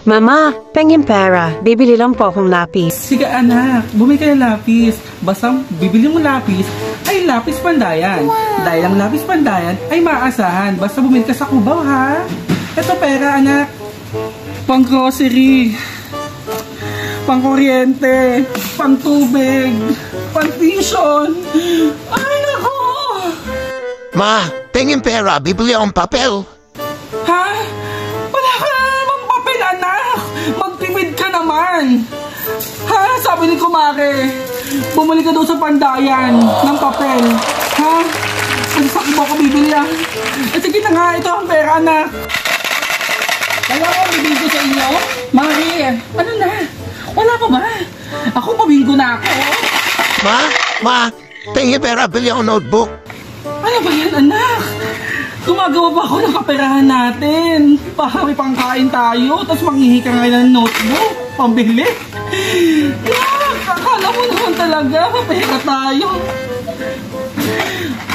Mama, pengin pera. Bibili lang po akong lapis. Sige anak, bumili ka ng lapis. Basta bibili mo lapis, ay lapis Pandayan. Dahil ang lapis Pandayan ay maaasahan. Basta bumili ka sa Cubao, ha? Ito pera anak. Pang grocery, pang kuryente, pang tubig, pang tuition. Ay nako! Ma, pengin pera. Bibili akong papel. Ha? Wala ka na namang papel, anak! Magtimid ka naman! Ha? Sabi ni Kumare, bumalik ka doon sa Pandayan ng papel. Ha? Kasi sa Cubao ko bibili ah. Sige na nga, ito ang pera, anak. Kaya ko bibili ko sa inyo? Mari, ano na? Wala pa ba? Ako pabinggo na ako. Ma, pengin pera. Bili akong notebook. Ano ba yan, anak? Gumagawa ba ako ng kaperahan natin? Baka may pangkain tayo, tapos manghihi ka ngayon ng notebook, pambili. Yak, akala mo naman talaga, mapahira tayo.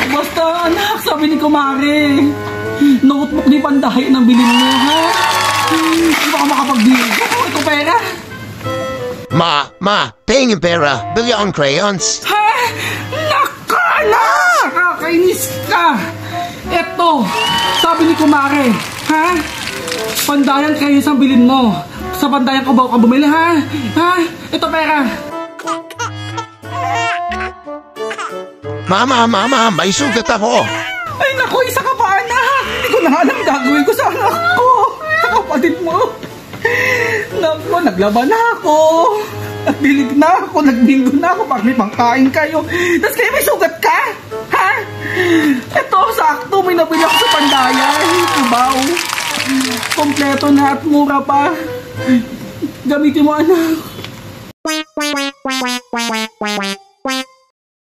Basta anak, sabi ni Kumare, notebook ni Pandayan ang bilhin mo, ha? Hindi ba ka makapagbigo? Ito pera. Ma, pengin pera. Bili akong crayons. Ha? Naka, anak! Nakakainis ka! Eto, sabi ni Kumare, ha? Pandayan kayo sa bilin mo. Sa Pandayan Cubao ka bumili, ha? Ha? Ito pera. Mama, may sugat ako. Ay naku, isa ka pa anak. Hindi ko na alam gagawin ko sa anak ko. Sa kapatid mo. Naku, naglaban na ako. Nagbilig na ako, nagbingo na ako. Pag may pangkain kayo. Tapos kayo may sugat ka? Ha? Ito, sakto, may nabili ako sa Pandayan, Cubao. Kompleto na at mura pa. Gamitin mo, anak.